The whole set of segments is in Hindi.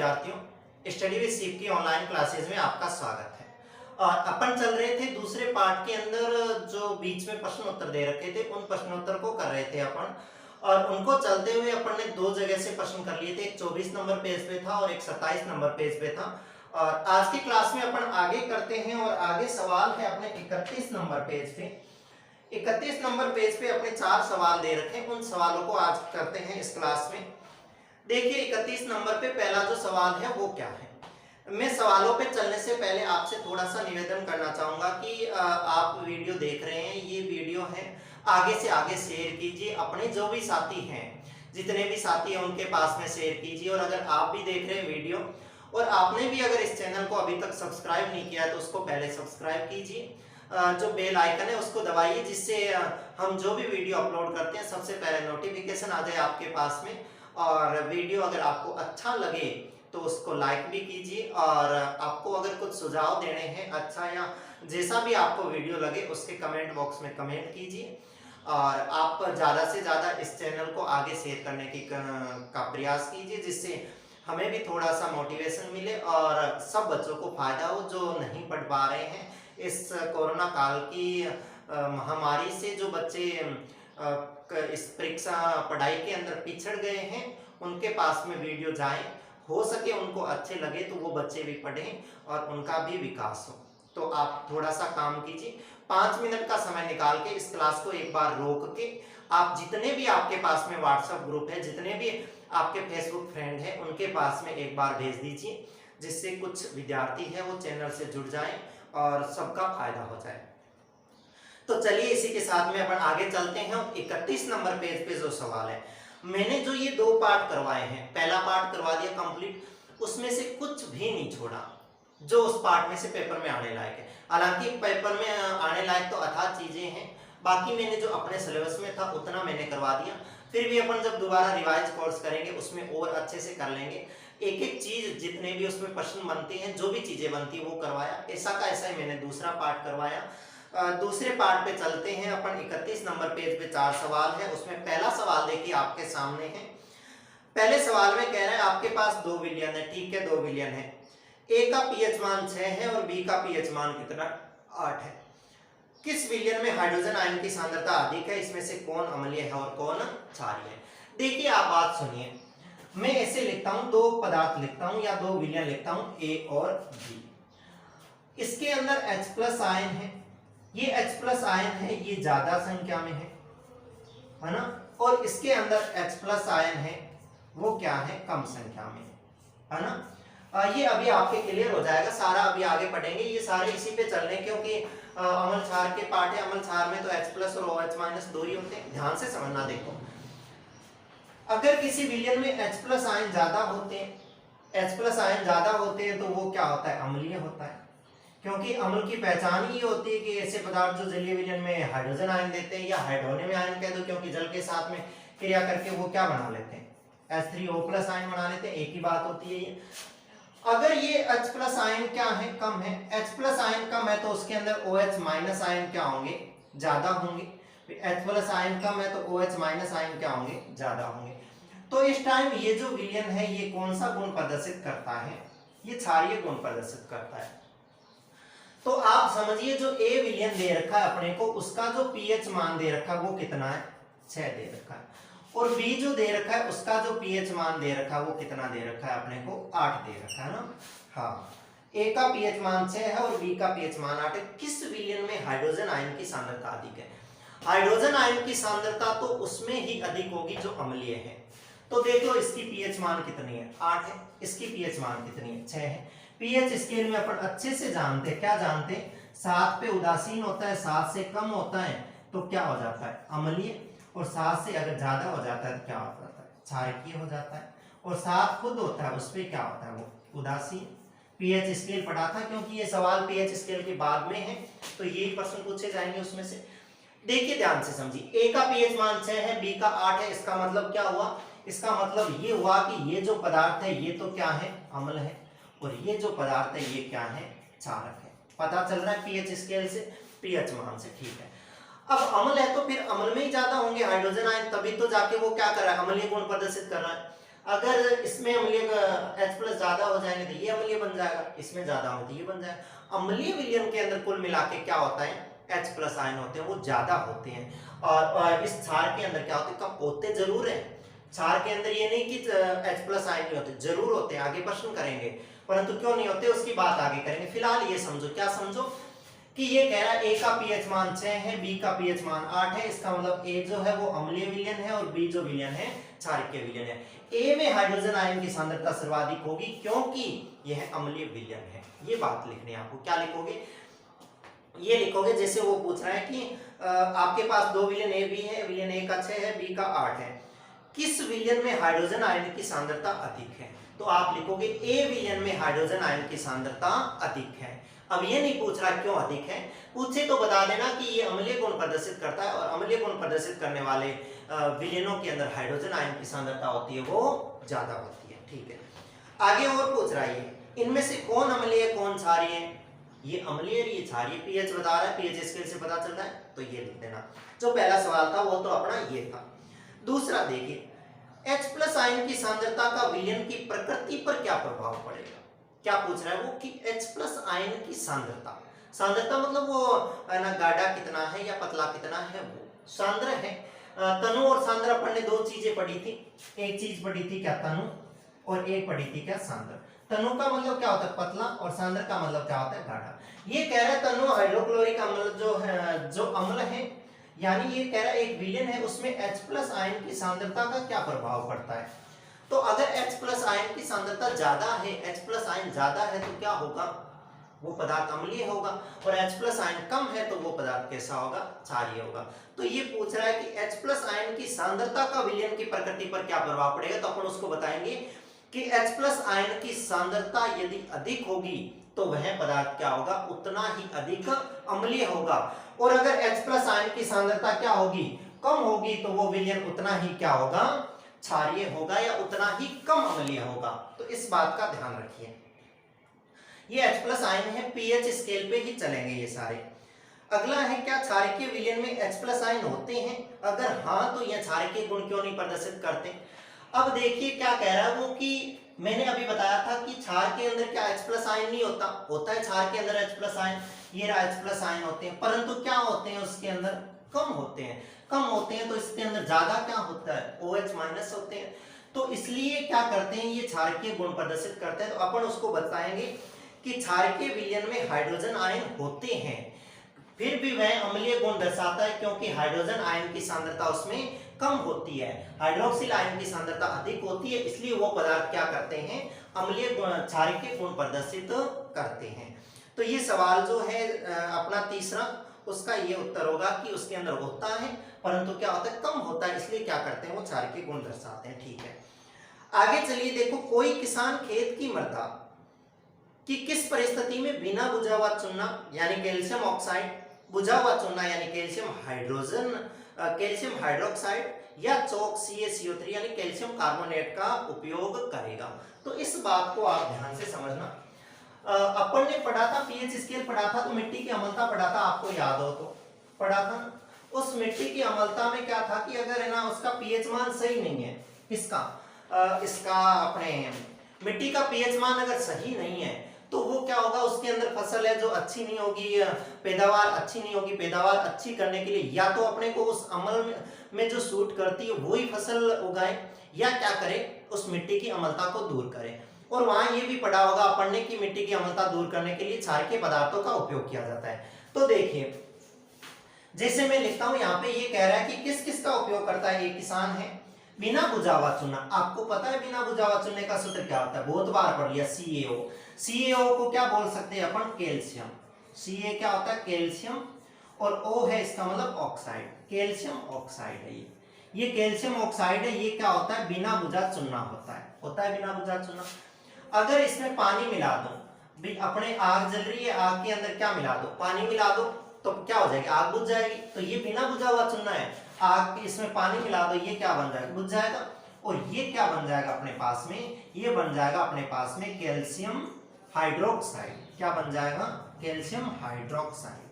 विद्यार्थियों, स्टडी विद शिव की ऑनलाइन क्लासेज में आपका स्वागत है। और अपन चल रहे थे दूसरे पार्ट के अंदर, जो बीच में प्रश्न उत्तर दे रखे थे उन प्रश्नोत्तर को कर रहे थे अपन। और उनको चलते हुए अपन ने दो जगह से प्रश्न कर लिए थे, एक 24 नंबर पेज पे था और एक 27 नंबर पेज पे था। और आज की क्लास में अपन आगे करते हैं और आगे सवाल है अपने 31 नंबर पेज पे। 31 नंबर पेज पे अपने 4 सवाल दे रखे हैं, उन सवालों को आज करते हैं इस क्लास में। देखिए 31 नंबर पे पहला जो सवाल है वो क्या है। मैं सवालों पे चलने से पहले आपसे थोड़ा सा निवेदन करना चाहूंगा कि आप वीडियो देख रहे हैं, ये वीडियो है, आगे से आगे शेयर कीजिए, अपने जो भी साथी हैं, जितने भी साथी हैं उनके पास में शेयर कीजिए। और अगर आप भी देख रहे हैं वीडियो और आपने भी अगर इस चैनल को अभी तक सब्सक्राइब नहीं किया तो उसको पहले सब्सक्राइब कीजिए, जो बेल आइकन है उसको दबाइए, जिससे हम जो भी वीडियो अपलोड करते हैं सबसे पहले नोटिफिकेशन आ जाए आपके पास में। और वीडियो अगर आपको अच्छा लगे तो उसको लाइक भी कीजिए, और आपको अगर कुछ सुझाव देने हैं अच्छा या जैसा भी आपको वीडियो लगे उसके कमेंट बॉक्स में कमेंट कीजिए। और आप ज़्यादा से ज़्यादा इस चैनल को आगे शेयर करने की का प्रयास कीजिए, जिससे हमें भी थोड़ा सा मोटिवेशन मिले और सब बच्चों को फायदा हो जो नहीं पढ़ पा रहे हैं। इस कोरोना काल की महामारी से जो बच्चे इस परीक्षा पढ़ाई के अंदर पिछड़ गए हैं उनके पास में वीडियो जाए, हो सके उनको अच्छे लगे तो वो बच्चे भी पढ़ें और उनका भी विकास हो। तो आप थोड़ा सा काम कीजिए, 5 मिनट का समय निकाल के इस क्लास को एक बार रोक के आप जितने भी आपके पास में व्हाट्सएप ग्रुप है, जितने भी आपके फेसबुक फ्रेंड है उनके पास में एक बार भेज दीजिए, जिससे कुछ विद्यार्थी है वो चैनल से जुड़ जाएं और सबका फायदा हो जाए। तो चलिए इसी के साथ में अपन आगे चलते हैं। 31 नंबर पेज पे जो सवाल है, मैंने जो ये 2 पार्ट करवाए हैं, पहला पार्ट करवा दिया कंप्लीट, उसमें से कुछ भी नहीं छोड़ा जो उस पार्ट में से पेपर में आने लायक है। हालांकि पेपर में आने लायक तो अथाह चीजें हैं, बाकी मैंने जो अपने सिलेबस में था उतना मैंने करवा दिया। फिर भी अपन जब दोबारा रिवाइज कोर्स करेंगे उसमें और अच्छे से कर लेंगे, एक एक चीज जितने भी उसमें प्रश्न बनते हैं, जो भी चीजें बनती है वो करवाया। ऐसा का ऐसा ही मैंने दूसरा पार्ट करवाया। दूसरे पार्ट पे चलते हैं अपन। 31 नंबर पेज पे 4 सवाल है, उसमें पहला सवाल देखिए आपके सामने है। पहले सवाल में कह रहा है आपके पास 2 विलयन है, ठीक है 2 विलयन है, ए का पीएच मान 6 है और बी का पीएच मान कितना 8 है। किस विलयन में हाइड्रोजन आयन की सांद्रता अधिक है, इसमें से कौन अम्लीय है और कौन क्षारीय है। देखिए आप बात सुनिए, मैं ऐसे लिखता हूं, 2 पदार्थ लिखता हूं या 2 विलयन लिखता हूं, ए और बी। इसके अंदर H+ आयन है, ये H+ आयन है, ये ज्यादा संख्या में है ना, और इसके अंदर H+ आयन है वो क्या है, कम संख्या में है ना। ये अभी आपके क्लियर हो जाएगा, सारा अभी आगे पढ़ेंगे, ये सारे इसी पे चल रहे हैं क्योंकि अम्ल क्षार के पार्ट है। अम्ल क्षार में तो H+ और OH- 2 ही होते हैं, ध्यान से समझना। देखो अगर किसी विलयन में H+ आयन ज्यादा होते हैं, H+ आयन ज्यादा होते हैं तो वो क्या होता है, अम्लीय होता है। क्योंकि अम्ल की पहचान ही होती है कि ऐसे पदार्थ जो जलीय विलयन में हाइड्रोजन आयन देते हैं, या हाइड्रोनियम आयन कह दो, क्योंकि जल के साथ में क्रिया करके वो क्या बना लेते हैं, H3O+ आयन बना लेते हैं, एक ही बात होती है ये। अगर ये H+ आयन क्या है, कम है, H+ आयन कम है तो उसके अंदर OH- आयन क्या होंगे, ज्यादा होंगे। H+ आयन कम है तो OH- आयन क्या होंगे, ज्यादा होंगे। तो इस टाइम ये जो विलयन है ये कौन सा गुण प्रदर्शित करता है, ये क्षारीय गुण प्रदर्शित करता है। तो आप समझिए जो ए विलयन दे रखा है अपने को, उसका जो पीएच मान दे रखा है वो कितना है, 6 दे रखा है। और बी जो दे रखा है उसका जो पीएच मान दे रखा है वो कितना दे रखा है अपने को, 8 दे रखा है ना। हाँ, ए का पीएच मान 6 है और बी का पीएच मान 8 है। किस विलयन में हाइड्रोजन आयन की सांद्रता अधिक है, हाइड्रोजन आयन की सांद्रता तो उसमें ही अधिक होगी जो अम्लीय है। तो देख लो इसकी पीएच मान कितनी है, 8 है, इसकी पीएच मान कितनी है, 6 है। पीएच स्केल में अपन अच्छे से जानते हैं, क्या जानते हैं, 7 पे उदासीन होता है, 7 से कम होता है तो क्या हो जाता है, अम्लीय, और 7 से अगर ज्यादा हो जाता है तो क्या हो जाता है, क्षारकीय हो जाता है। और 7 खुद होता है उस पे क्या होता है, वो उदासीन। पीएच स्केल पढ़ा था, क्योंकि ये सवाल पीएच स्केल के बाद में है तो यही प्रश्न पूछे जाएंगे उसमें से। देखिए ध्यान से समझिए, ए का पीएच मान 6 है, बी का 8 है, इसका मतलब क्या हुआ, इसका मतलब ये हुआ कि ये जो पदार्थ है ये तो क्या है, अम्ल है, और ये जो पदार्थ है ये क्या है, क्षारक है। पता चल रहा है पीएच स्केल से, पीएच मान से, ठीक है। अब अम्ल है तो फिर अम्ल में ही ज्यादा होंगे हाइड्रोजन आयन, तभी तो जाके वो क्या कर रहा है, अम्लीय गुण प्रदर्शित कर रहा है। अगर इसमें अम्लीय H प्लस ज्यादा हो जाएंगे तो ये अम्लीय बन जाएगा, इसमें ज्यादा हो तो ये बन जाएगा। अम्लीय विलयन के अंदर कुल मिला के क्या होता है, H प्लस आयन होते हैं वो ज्यादा होते हैं, और इस क्षार के अंदर क्या होते हैं, कम होते जरूर है। क्षार के अंदर ये नहीं कि H प्लस आयन नहीं होते, जरूर होते हैं, आगे प्रश्न करेंगे, परंतु क्यों नहीं होते उसकी बात आगे करेंगे। फिलहाल ये समझो, क्या समझो कि ये कह रहा है ए का पीएच मान 6 है, बी का पीएच मान 8 है, इसका मतलब ए जो है वो अम्लीय विलयन है और बी जो विलयन है क्षारकीय विलयन है। ए में हाइड्रोजन आयन की सांद्रता सर्वाधिक होगी क्योंकि यह अम्लीय विलयन है। ये बात लिखनी है आपको। क्या लिखोगे, ये लिखोगे जैसे वो पूछ रहा है कि आपके पास दो विलयन ए बी है, विलयन ए का 6 है, बी का 8 है, किस विलयन में हाइड्रोजन आयन की सांद्रता अधिक है, तो आप लिखोगे ए विलयन में हाइड्रोजन आयन की सांद्रता अधिक है। अब ये नहीं पूछ रहा क्यों अधिक है, पूछे तो बता देना कि ये अम्लीय गुण प्रदर्शित करता है और अम्लीय गुण प्रदर्शित करने वाले विलयनों के अंदर हाइड्रोजन आयन की सांद्रता होती है वो ज्यादा होती है। ठीक है, आगे और पूछ रहा है इनमें से कौन अम्लीय कौन क्षारीय है, ये अम्लीय ये क्षारीय, पीएच बता रहा है, पीएच स्केल से पता चल रहा है, तो ये लिख देना। जो पहला सवाल था वो तो अपना ये था। दूसरा देखिए, H प्लस आयन की सांद्रता का विलयन की प्रकृति पर क्या प्रभाव पड़ेगा। क्या पूछ रहा है वो कि H प्लस आयन की सांद्रता, सांद्रता मतलब वो ना गाढ़ा कितना है या पतला कितना है, वो सांद्र है। तनु और सांद्र अपन ने दो चीजें पढ़ी थी, एक चीज पढ़ी थी क्या तनु, और एक पढ़ी थी क्या सांद्र। तनु का मतलब क्या होता है पतला, और सांद्र का मतलब क्या होता है गाढ़ा। ये कह रहा है तनु हाइड्रोक्लोरिक अम्ल जो है, जो अम्ल है, यानी ये कह रहा है एक विलयन है उसमें H प्लस आयन की सांद्रता का क्या प्रभाव पड़ता है। तो अगर H प्लस आयन की सांद्रता ज्यादा है, H प्लस आयन ज्यादा है तो क्या होगा, वो पदार्थ अम्लीय होगा, और H प्लस आयन कम है तो वो पदार्थ कैसा होगा, क्षारीय होगा। तो ये पूछ रहा है कि H प्लस आयन की सांद्रता का विलयन की प्रकृति पर क्या प्रभाव पड़ेगा, तो अपन उसको बताएंगे कि H प्लस आयन की सांद्रता यदि अधिक होगी तो वह पदार्थ क्या होगा, उतना ही अधिक अम्लीय होगा, और अगर H प्लस आयन की सांद्रता क्या होगी, कम होगी, तो वो विलयन उतना ही क्या होगा, क्षारीय होगा या उतना ही कम अम्लीय होगा। तो इस बात का ध्यान रखिए। ये H प्लस आयन है, पीएच स्केल पे ही चलेंगे ये सारे। अगला है क्या क्षारकीय विलयन में H प्लस आयन होते हैं, अगर हाँ तो ये क्षारकीय गुण क्यों नहीं प्रदर्शित करते। अब देखिए क्या कह रहा है वो कि मैंने अभी बताया था कि क्षार के अंदर क्या H प्लस आयन नहीं होता, होता है क्षार के अंदर H प्लस आयन, ये H प्लस आयन होते हैं, परंतु क्या होते हैं उसके अंदर, कम होते हैं। कम होते हैं तो इसके अंदर ज्यादा क्या होता है, OH माइनस होते हैं। तो इसलिए क्या करते हैं ये क्षारकीय गुण प्रदर्शित करते हैं, तो अपन उसको बताएंगे कि क्षारकीय विलयन में हाइड्रोजन आयन होते हैं, फिर भी वह अम्लीय गुण दर्शाता है क्योंकि हाइड्रोजन आयन की सांद्रता उसमें कम होती है, हाइड्रोक्सिल आयन की सांद्रता अधिक होती है, इसलिए वो पदार्थ क्या करते हैं, अम्लीय क्षारकीय गुण प्रदर्शित करते हैं। तो ये सवाल जो है अपना तीसरा, उसका ये उत्तर होगा कि उसके अंदर होता है परंतु क्या होता है, कम होता है, इसलिए क्या करते हैं वो क्षारकीय गुण दर्शाते हैं। ठीक है, आगे चलिए देखो, कोई किसान खेत की मृदा कि किस परिस्थिति में बिना बुझा हुआ चूना यानी कैल्शियम ऑक्साइड, बुझा हुआ चूना यानी कैल्शियम हाइड्रोजन, कैल्शियम हाइड्रोक्साइड या चौक CaCO3 यानी कैल्शियम कार्बोनेट का उपयोग करेगा। तो इस बात को आप ध्यान से समझना। अपन ने पढ़ा था, पीएच स्केल पढ़ा था, तो मिट्टी की अम्लता पढ़ा था, आपको याद हो तो पढ़ा था। उस मिट्टी की अम्लता में क्या था कि अगर है ना उसका पीएच मान सही नहीं है, इसका अपने मिट्टी का पीएच मान अगर सही नहीं है तो वो क्या होगा, उसके अंदर फसल है जो अच्छी नहीं होगी, पैदावार अच्छी नहीं होगी। पैदावार अच्छी करने के लिए या तो अपने को उस अम्ल में जो सूट करती है वही फसल उगाए, या क्या करे, उस मिट्टी की अम्लता को दूर करे। और वहां ये भी पढ़ा होगा अपन ने कि मिट्टी की अम्लता दूर करने के लिए क्षारकीय पदार्थों का उपयोग किया जाता है। तो देखिए जैसे मैं लिखता हूं यहाँ पे, ये कह रहा है कि किस किस का उपयोग करता है, ये किसान है। बिना बुझा हुआ चूना, आपको पता है बिना बुझा हुआ चूने का सूत्र क्या होता है, बहुत बार पढ़ लिया, CaO। CaO को क्या बोल सकते हैं अपन, कैल्शियम। Ca क्या होता है, कैल्शियम, और O है इसका मतलब ऑक्साइड, कैल्शियम ऑक्साइड है ये कैल्शियम ऑक्साइड है। ये क्या होता है, बिना बुझा चूना होता है बिना बुझा चूना। अगर इसमें पानी मिला दो, अपने आग जल रही है, आग के अंदर क्या मिला दो, पानी मिला दो, तो क्या हो जाएगी, आग बुझ जाएगी। तो ये बिना बुझा हुआ चूना है, आग इसमें पानी मिला दो, ये क्या बन जाएगा, बुझ जाएगा। और ये क्या बन जाएगा अपने पास में, ये बन जाएगा अपने पास में कैल्शियम हाइड्रोक्साइड। क्या बन जाएगा, कैल्शियम हाइड्रोक्साइड।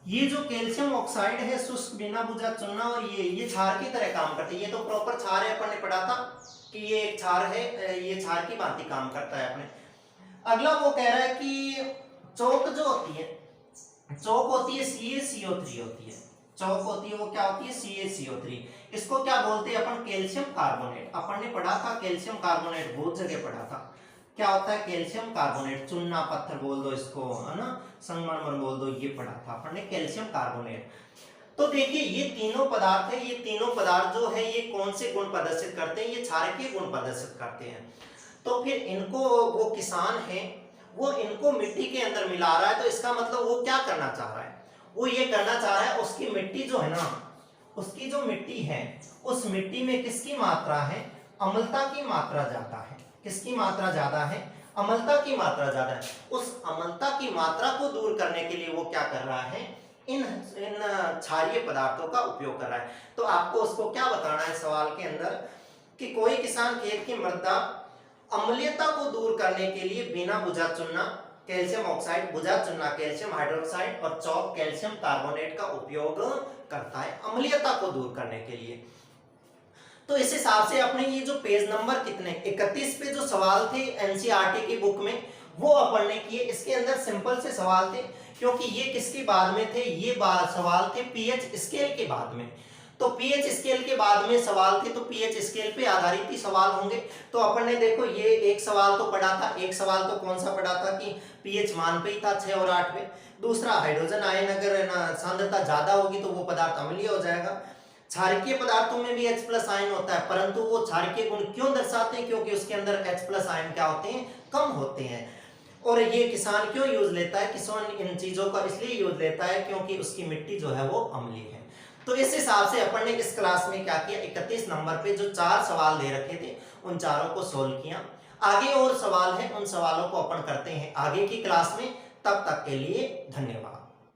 ये जो कैल्शियम ऑक्साइड है शुष्क बिना बुझा चूना, और ये क्षार की तरह काम करता है। ये तो प्रॉपर क्षार है, अपन ने पढ़ा था कि ये एक क्षार है, ये क्षार की भांति काम करता है अपने। अगला वो कह रहा है कि चौक जो होती है, चौक होती है CaCO3 होती है। चौक होती है वो क्या होती है, CaCO3। इसको क्या बोलते हैं अपन, कैल्शियम कार्बोनेट। अपन ने पढ़ा था कैल्शियम कार्बोनेट, बहुत जगह पढ़ा था। क्या होता है कैल्शियम कार्बोनेट, चूना पत्थर बोल दो इसको, है ना, संगमरमर बोल दो, ये पढ़ा था अपन ने कैल्शियम कार्बोनेट। तो देखिए ये तीनों पदार्थ है, ये तीनों पदार्थ जो है ये कौन से गुण प्रदर्शित करते हैं, ये क्षारकीय गुण प्रदर्शित करते हैं। तो फिर इनको वो किसान है वो इनको मिट्टी के अंदर मिला रहा है, तो इसका मतलब वो क्या करना चाह रहा है, वो ये करना चाह रहा है उसकी मिट्टी जो है ना, उसकी जो मिट्टी है उस मिट्टी में किसकी मात्रा है, अम्लता की मात्रा ज्यादा है। किसकी मात्रा ज्यादा है, अम्लता की मात्रा ज्यादा है। उस अम्लता की मात्रा को दूर करने के लिए वो क्या कर रहा है, इन क्षारीय पदार्थों का उपयोग कर रहा है। तो आपको उसको क्या बताना है सवाल के अंदर कि कोई किसान खेत की मृदा अम्लीयता को दूर करने के लिए बिना बुझा चूना कैल्शियम ऑक्साइड, बुझा चूना कैल्शियम हाइड्रोक्साइड और चौक कैल्शियम कार्बोनेट का उपयोग करता है अम्लीयता को दूर करने के लिए। तो इस हिसाब से अपने ये जो पेज नंबर कितने 31 पे जो सवाल थे एनसीईआरटी की बुक में वो अपन ने किए। इसके अंदर सिंपल से सवाल थे, क्योंकि ये किसके बाद में थे, ये सवाल थे पीएच स्केल के बाद में। तो पीएच स्केल के बाद में सवाल थे, तो पीएच स्केल पे आधारित ही सवाल होंगे। तो अपन ने देखो ये एक सवाल तो पढ़ा था, एक सवाल तो कौन सा पढ़ा था कि पीएच मान पे ही था 6 और 8 पे। दूसरा हाइड्रोजन आयन अगर सांद्रता ज्यादा होगी तो वो पदार्थ अम्लीय हो जाएगा। क्षारकीय पदार्थों में भी H+ आयन होता है, परंतु वो क्षारकीय गुण क्यों दर्शाते हैं, क्योंकि उसके अंदर H+ आयन क्या होते हैं, कम होते हैं। और ये किसान क्यों यूज लेता है, किसान इन चीजों का इसलिए यूज लेता है क्योंकि उसकी मिट्टी जो है वो अम्लीय है। तो इस हिसाब से अपन ने इस क्लास में क्या किया, 31 नंबर पे जो 4 सवाल दे रखे थे उन चारों को सोल्व किया। आगे और सवाल है, उन सवालों को अपन करते हैं आगे की क्लास में। तब तक के लिए धन्यवाद।